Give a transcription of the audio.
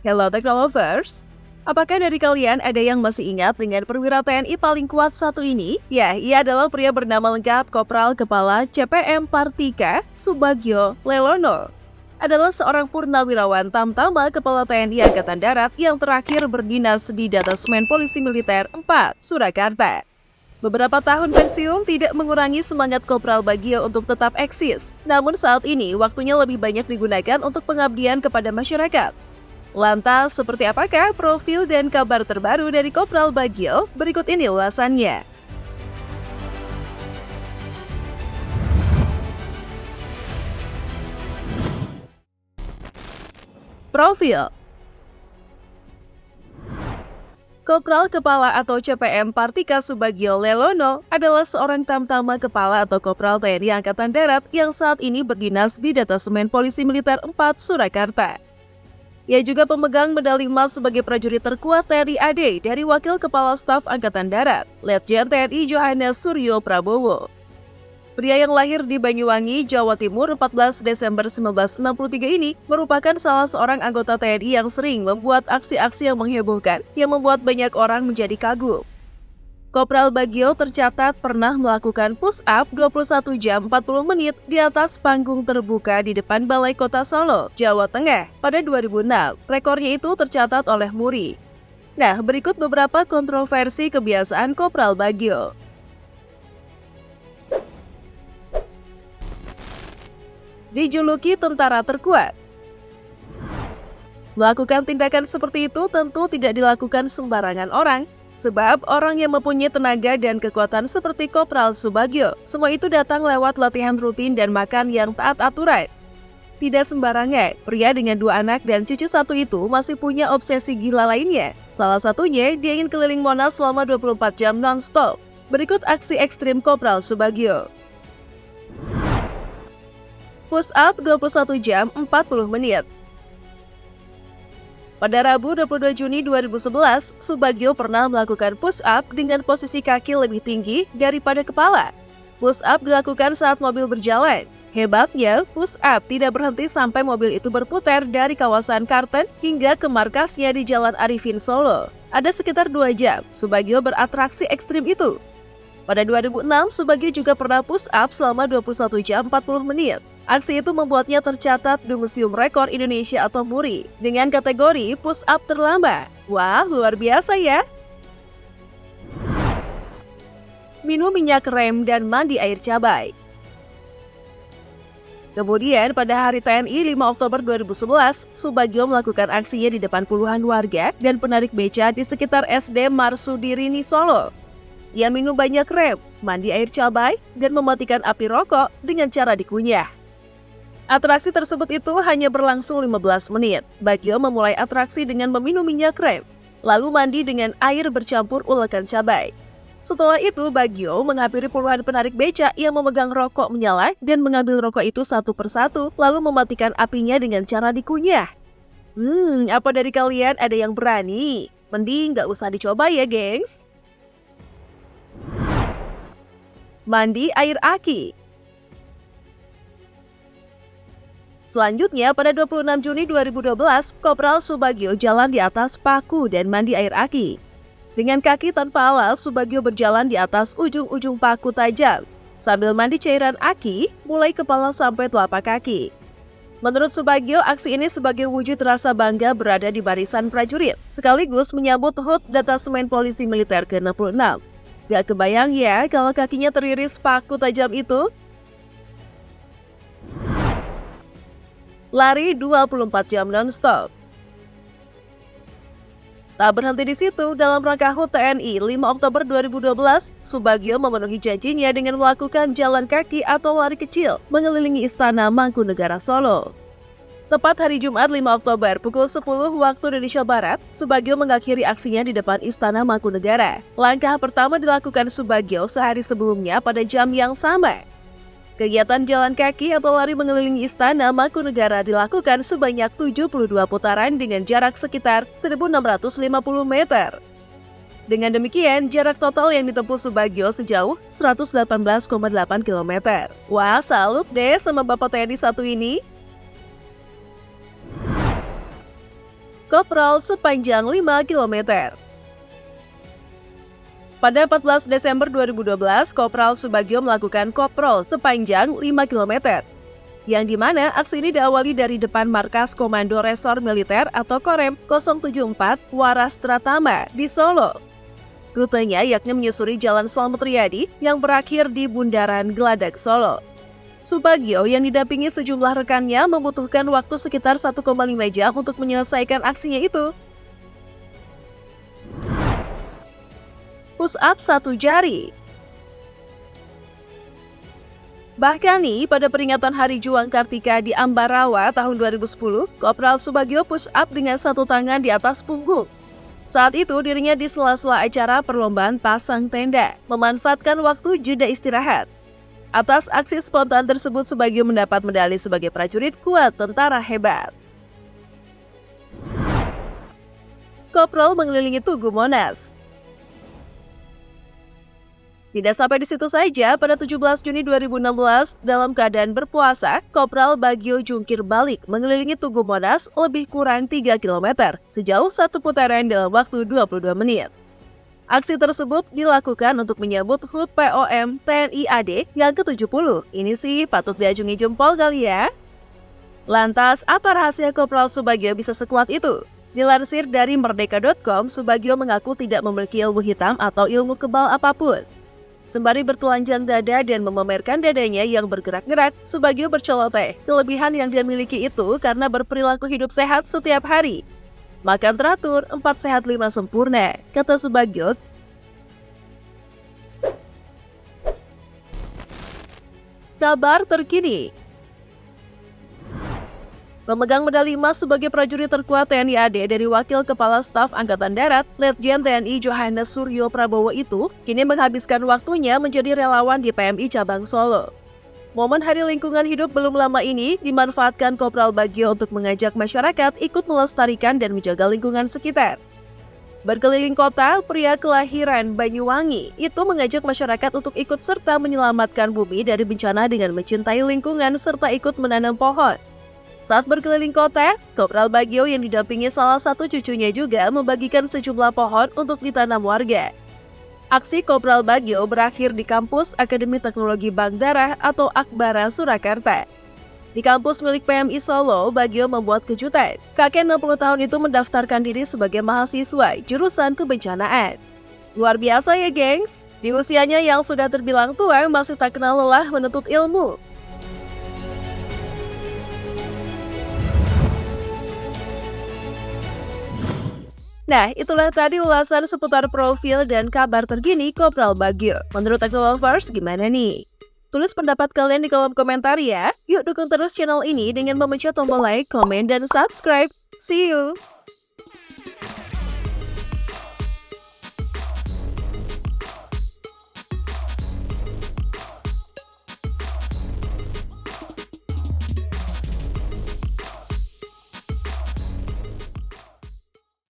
Hello Technolovers, apakah dari kalian ada yang masih ingat dengan perwira TNI paling kuat satu ini? Ya, ia adalah pria bernama lengkap Kopral Kepala CPM Partika Subagio Lelono. Adalah seorang purnawirawan tamtama Kepala TNI Angkatan Darat yang terakhir berdinas di Detasmen Polisi Militer 4, Surakarta. Beberapa tahun pensiun tidak mengurangi semangat Kopral Bagio untuk tetap eksis. Namun saat ini waktunya lebih banyak digunakan untuk pengabdian kepada masyarakat. Lantas, seperti apakah profil dan kabar terbaru dari Kopral Bagio? Berikut ini ulasannya. Profil Kopral Kepala atau CPM Partika Subagio Lelono adalah seorang tamtama kepala atau Kopral TNI Angkatan Darat yang saat ini berdinas di Detasmen Polisi Militer 4 Surakarta. Ia juga pemegang medali emas sebagai prajurit terkuat TNI AD dari Wakil Kepala Staf Angkatan Darat, Letjen TNI Johannes Suryo Prabowo. Pria yang lahir di Banyuwangi, Jawa Timur 14 Desember 1963 ini merupakan salah seorang anggota TNI yang sering membuat aksi-aksi yang menghebohkan yang membuat banyak orang menjadi kagum. Kopral Bagio tercatat pernah melakukan push-up 21 jam 40 menit di atas panggung terbuka di depan Balai Kota Solo, Jawa Tengah pada 2006. Rekornya itu tercatat oleh Muri. Nah, berikut beberapa kontroversi kebiasaan Kopral Bagio. Dijuluki tentara terkuat. Melakukan tindakan seperti itu tentu tidak dilakukan sembarangan orang. Sebab orang yang mempunyai tenaga dan kekuatan seperti Kopral Subagio, semua itu datang lewat latihan rutin dan makan yang taat aturan. Tidak sembarangan, pria dengan 2 anak dan cucu 1 itu masih punya obsesi gila lainnya. Salah satunya, dia ingin keliling Monas selama 24 jam non-stop. Berikut aksi ekstrim Kopral Subagio. Push up 21 jam 40 menit. Pada Rabu 22 Juni 2011, Subagio pernah melakukan push-up dengan posisi kaki lebih tinggi daripada kepala. Push-up dilakukan saat mobil berjalan. Hebatnya, push-up tidak berhenti sampai mobil itu berputar dari kawasan Karten hingga ke markasnya di Jalan Arifin Solo. Ada sekitar 2 jam, Subagio beratraksi ekstrim itu. Pada 2006, Subagio juga pernah push-up selama 21 jam 40 menit. Aksi itu membuatnya tercatat di Museum Rekor Indonesia atau MURI dengan kategori push-up terlambat. Wah, luar biasa ya! Minum minyak rem dan mandi air cabai. Kemudian pada Hari TNI 5 Oktober 2011, Subagio melakukan aksinya di depan puluhan warga dan penarik beca di sekitar SD Marsudirini Solo. Ia minum banyak rem, mandi air cabai, dan mematikan api rokok dengan cara dikunyah. Atraksi tersebut itu hanya berlangsung 15 menit. Bagio memulai atraksi dengan meminum minyak rem, lalu mandi dengan air bercampur ulekan cabai. Setelah itu, Bagio menghampiri puluhan penarik beca yang memegang rokok menyala dan mengambil rokok itu satu persatu, lalu mematikan apinya dengan cara dikunyah. Apa dari kalian ada yang berani? Mending nggak usah dicoba ya, gengs. Mandi air aki. Selanjutnya, pada 26 Juni 2012, Kopral Subagio jalan di atas paku dan mandi air aki. Dengan kaki tanpa alas, Subagio berjalan di atas ujung-ujung paku tajam, sambil mandi cairan aki, mulai kepala sampai telapak kaki. Menurut Subagio, aksi ini sebagai wujud rasa bangga berada di barisan prajurit, sekaligus menyambut HUT Detasmen Polisi Militer ke-66. Gak kebayang ya kalau kakinya teriris paku tajam itu? Lari 24 jam non-stop. Tak berhenti di situ, dalam rangka HUT TNI 5 Oktober 2012, Subagio memenuhi janjinya dengan melakukan jalan kaki atau lari kecil mengelilingi Istana Mangkunegaran Solo. Tepat hari Jumat 5 Oktober pukul 10 waktu Indonesia Barat, Subagio mengakhiri aksinya di depan Istana Mangkunegaran. Langkah pertama dilakukan Subagio sehari sebelumnya pada jam yang sama. Kegiatan jalan kaki atau lari mengelilingi Istana Mangkunegaran dilakukan sebanyak 72 putaran dengan jarak sekitar 1.650 meter. Dengan demikian, jarak total yang ditempuh Subagio sejauh 118,8 km. Wah, salut deh sama Bapak TNI satu ini. kopral sepanjang 5 km. Pada 14 Desember 2012, Kopral Subagio melakukan koprol sepanjang 5 km. Yang dimana aksi ini diawali dari depan Markas Komando Resor Militer atau Korem 074 Waras Tratama di Solo. Rutenya yakni menyusuri Jalan Slamet Riyadi yang berakhir di Bundaran Geladak, Solo. Subagio yang didampingi sejumlah rekannya membutuhkan waktu sekitar 1,5 jam untuk menyelesaikan aksinya itu. Push up 1 jari. Bahkan nih, pada peringatan Hari Juang Kartika di Ambarawa tahun 2010, Kopral Subagio push up dengan 1 tangan di atas punggung. Saat itu dirinya di sela-sela acara perlombaan pasang tenda, memanfaatkan waktu jeda istirahat. Atas aksi spontan tersebut, Subagio mendapat medali sebagai prajurit kuat tentara hebat. Kopral mengelilingi Tugu Monas. Tidak sampai di situ saja, pada 17 Juni 2016, dalam keadaan berpuasa, Kopral Bagio jungkir balik mengelilingi Tugu Monas lebih kurang 3 km, sejauh 1 putaran dalam waktu 22 menit. Aksi tersebut dilakukan untuk menyambut HUT POM TNI AD yang ke-70. Ini sih patut diacungi jempol kali ya. Lantas, apa rahasia Kopral Subagio bisa sekuat itu? Dilansir dari merdeka.com, Subagio mengaku tidak memiliki ilmu hitam atau ilmu kebal apapun. Sembari bertelanjang dada dan memamerkan dadanya yang bergerak-gerak, Subagio berceloteh. Kelebihan yang dia miliki itu karena berperilaku hidup sehat setiap hari. Makan teratur, 4 sehat 5 sempurna, kata Subagio. Kabar terkini. Pemegang medali emas sebagai prajurit terkuat TNI AD dari Wakil Kepala Staf Angkatan Darat, Letjen TNI Johannes Suryo Prabowo itu kini menghabiskan waktunya menjadi relawan di PMI Cabang Solo. Momen Hari Lingkungan Hidup belum lama ini dimanfaatkan Kopral Bagio untuk mengajak masyarakat ikut melestarikan dan menjaga lingkungan sekitar. Berkeliling kota, pria kelahiran Banyuwangi itu mengajak masyarakat untuk ikut serta menyelamatkan bumi dari bencana dengan mencintai lingkungan serta ikut menanam pohon. Saat berkeliling kota, Kopral Bagio yang didampingi salah satu cucunya juga membagikan sejumlah pohon untuk ditanam warga. Aksi Kopral Bagio berakhir di kampus Akademi Teknologi Bank Darah atau Akbara, Surakarta. Di kampus milik PMI Solo, Bagio membuat kejutan. Kakek 60 tahun itu mendaftarkan diri sebagai mahasiswa jurusan kebencanaan. Luar biasa ya, gengs! Di usianya yang sudah terbilang tua, masih tak kenal lelah menuntut ilmu. Nah, itulah tadi ulasan seputar profil dan kabar terkini Kopral Bagio. Menurut Teknolovers, gimana nih? Tulis pendapat kalian di kolom komentar ya. Yuk dukung terus channel ini dengan memencet tombol like, komen, dan subscribe. See you!